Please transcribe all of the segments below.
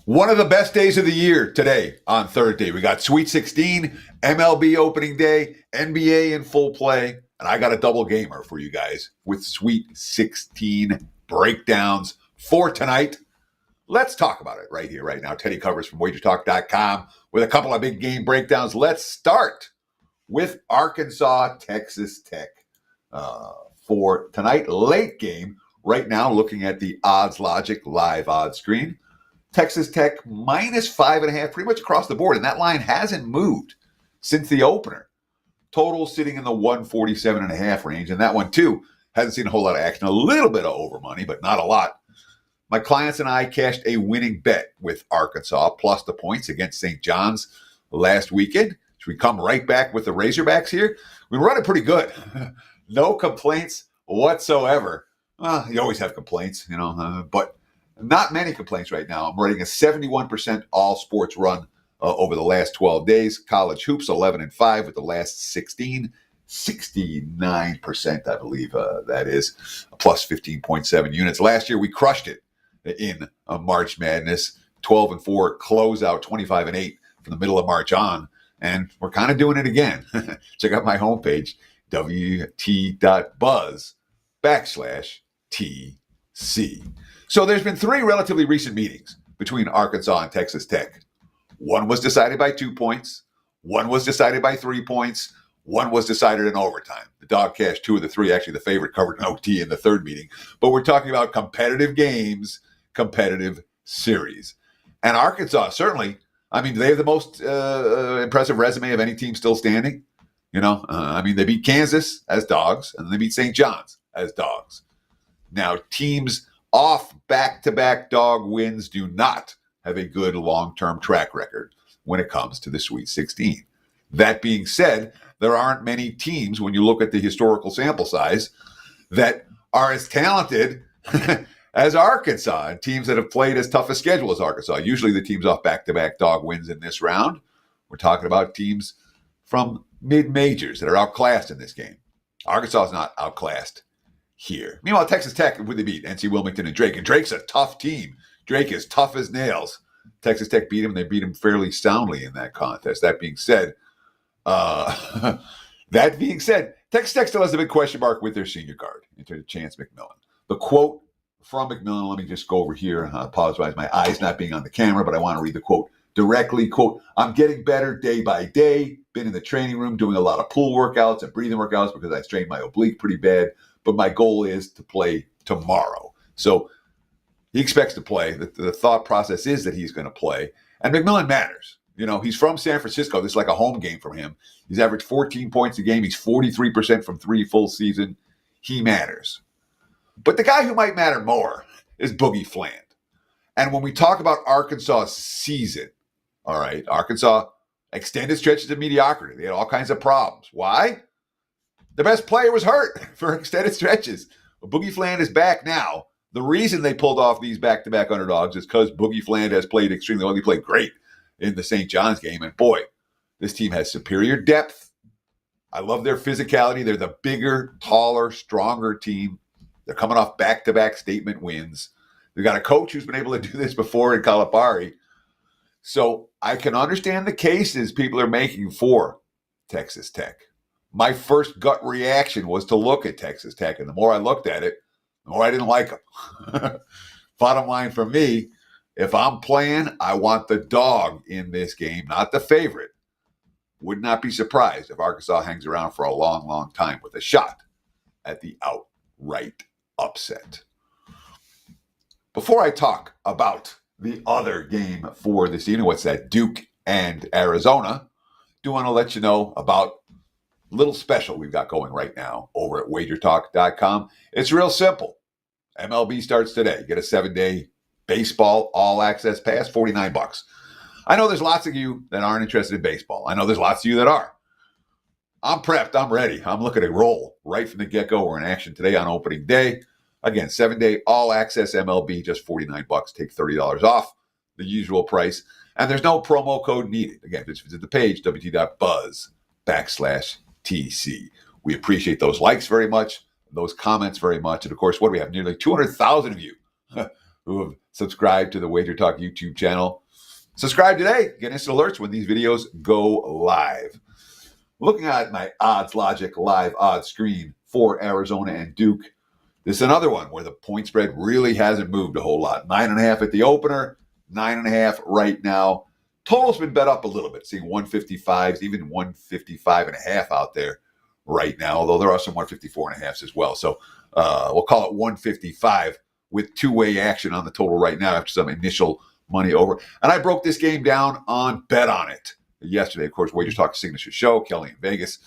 One of the best days of the year today on Thursday. We got Sweet 16, MLB opening day, NBA in full play, and I got a double gamer for you guys with Sweet 16 breakdowns for tonight. Let's talk about it right here, right now. Teddy covers from WagerTalk.com with a couple of big game breakdowns. Let's start with Arkansas, Texas Tech for tonight. Late game right now, looking at the Odds Logic live odds screen. Texas Tech -5.5, pretty much across the board, and that line hasn't moved since the opener. Total sitting in the 147.5 range, and that one too hasn't seen a whole lot of action. A little bit of over money, but not a lot. My clients and I cashed a winning bet with Arkansas plus the points against St. John's last weekend. Should we come right back with the Razorbacks here? We run it pretty good. No complaints whatsoever. You always have complaints, but not many complaints right now. I'm running a 71% all sports run over the last 12 days. College hoops, 11-5 with the last 16. 69%, I believe that is, plus 15.7 units. Last year, we crushed it in March Madness. 12-4 closeout, 25-8 from the middle of March on. And we're kind of doing it again. Check out my homepage, wt.buzz/TC. So there's been 3 relatively recent meetings between Arkansas and Texas Tech. One was decided by 2 points. One was decided by 3 points. One was decided in overtime. The dog cashed 2 of the 3. Actually, the favorite covered an OT in the third meeting. But we're talking about competitive games, competitive series. And Arkansas, certainly, do they have the most impressive resume of any team still standing? They beat Kansas as dogs, and they beat St. John's as dogs. Now, teams off back-to-back dog wins do not have a good long-term track record when it comes to the Sweet 16. That being said, there aren't many teams, when you look at the historical sample size, that are as talented as Arkansas, and teams that have played as tough a schedule as Arkansas. Usually the teams off back-to-back dog wins in this round. We're talking about teams from mid-majors that are outclassed in this game. Arkansas is not outclassed here. Meanwhile, Texas Tech, would they beat NC Wilmington and Drake? And Drake's a tough team. Drake is tough as nails. Texas Tech beat him. They beat him fairly soundly in that contest. That being said, Texas Tech still has a big question mark with their senior guard in terms of Chance McMillan. The quote from McMillan, let me just go over here. I apologize, my eyes not being on the camera, but I want to read the quote directly. Quote, "I'm getting better day by day. Been in the training room doing a lot of pool workouts and breathing workouts because I strained my oblique pretty bad. But my goal is to play tomorrow." So he expects to play. The thought process is that he's going to play. And McMillan matters. He's from San Francisco. This is like a home game for him. He's averaged 14 points a game. He's 43% from 3 full season. He matters. But the guy who might matter more is Boogie Fland. And when we talk about Arkansas' season, all right, Arkansas extended stretches of mediocrity. They had all kinds of problems. Why? The best player was hurt for extended stretches. But Boogie Fland is back now. The reason they pulled off these back-to-back underdogs is because Boogie Fland has played extremely well. He played great in the St. John's game. And boy, this team has superior depth. I love their physicality. They're the bigger, taller, stronger team. They're coming off back-to-back statement wins. They've got a coach who's been able to do this before in Calipari. So I can understand the cases people are making for Texas Tech. My first gut reaction was to look at Texas Tech, and the more I looked at it, the more I didn't like them. Bottom line for me, if I'm playing, I want the dog in this game, not the favorite. Would not be surprised if Arkansas hangs around for a long, long time with a shot at the outright upset. Before I talk about the other game for this evening, what's that, Duke and Arizona, do want to let you know about little special we've got going right now over at WagerTalk.com. It's real simple. MLB starts today. Get a 7-day baseball all-access pass, $49. I know there's lots of you that aren't interested in baseball. I know there's lots of you that are. I'm prepped. I'm ready. I'm looking to roll right from the get-go. We're in action today on opening day. Again, 7-day all-access MLB, just $49. Take $30 off the usual price. And there's no promo code needed. Again, just visit the page, wt.buzz/TC. We appreciate those likes very much, those comments very much. And, of course, what do we have? Nearly 200,000 of you who have subscribed to the WagerTalk YouTube channel. Subscribe today. Get instant alerts when these videos go live. Looking at my Odds Logic live odds screen for Arizona and Duke, this is another one where the point spread really hasn't moved a whole lot. 9.5 at the opener, 9.5 right now. Total's been bet up a little bit, seeing 155s, even 155.5 out there right now, although there are some 154.5s as well. So we'll call it 155 with two-way action on the total right now after some initial money over. And I broke this game down on Bet On It yesterday. Of course, WagerTalk signature show, Kelly in Vegas,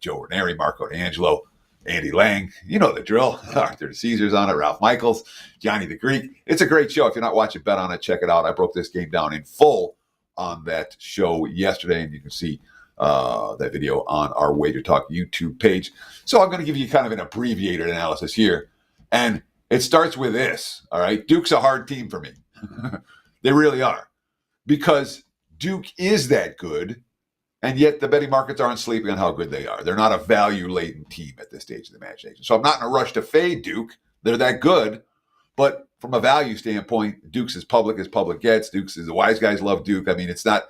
Joe Ranieri, Marco D'Angelo, Andy Lang. You know the drill. Arthur Caesar's on it, Ralph Michaels, Johnny the Greek. It's a great show. If you're not watching Bet On It, check it out. I broke this game down in full on that show yesterday, and you can see that video on our WagerTalk YouTube page. So I'm going to give you kind of an abbreviated analysis here. And it starts with this, all right? Duke's a hard team for me. They really are. Because Duke is that good, and yet the betting markets aren't sleeping on how good they are. They're not a value-laden team at this stage of the imagination. So I'm not in a rush to fade Duke. They're that good. But from a value standpoint, Duke's as public gets. Duke's is the wise guys love Duke. I mean, it's not,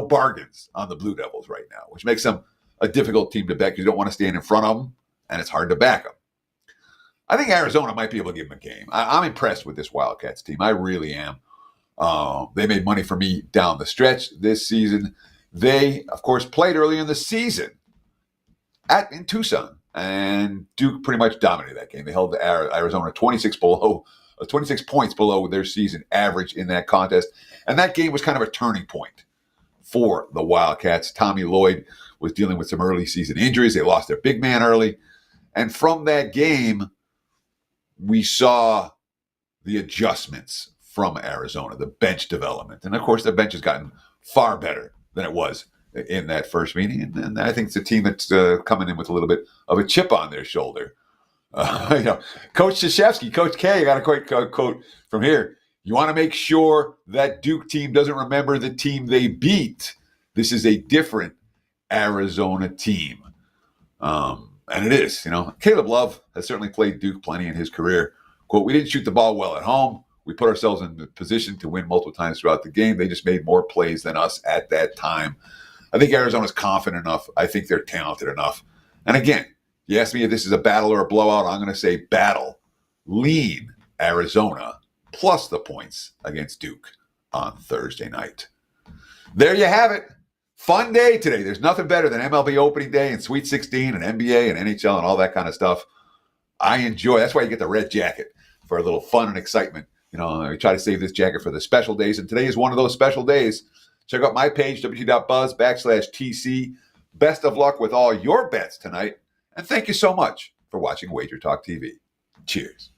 bargains on the Blue Devils right now, which makes them a difficult team to bet because you don't want to stand in front of them, and it's hard to back them. I think Arizona might be able to give them a game. I'm impressed with this Wildcats team. I really am. They made money for me down the stretch this season. They, of course, played early in the season in Tucson, and Duke pretty much dominated that game. They held Arizona 26 points below their season average in that contest, and that game was kind of a turning point for the Wildcats. Tommy Lloyd was dealing with some early season injuries. They lost their big man early, and from that game, we saw the adjustments from Arizona, the bench development. And, of course, the bench has gotten far better than it was in that first meeting. And I think it's a team that's coming in with a little bit of a chip on their shoulder. Coach Krzyzewski, Coach K, I got a quick quote from here. You want to make sure that Duke team doesn't remember the team they beat. This is a different Arizona team. And it is, Caleb Love has certainly played Duke plenty in his career. Quote, we didn't shoot the ball well at home. We put ourselves in the position to win multiple times throughout the game. They just made more plays than us at that time. I think Arizona's confident enough. I think they're talented enough. And again, you ask me if this is a battle or a blowout, I'm going to say battle. Lean Arizona plus the points against Duke on Thursday night. There you have it. Fun day today. There's nothing better than MLB opening day and Sweet 16 and NBA and NHL and all that kind of stuff. I enjoy. That's why you get the red jacket, for a little fun and excitement. I try to save this jacket for the special days, and today is one of those special days. Check out my page, wt.buzz/TC. Best of luck with all your bets tonight, and thank you so much for watching WagerTalk TV. Cheers.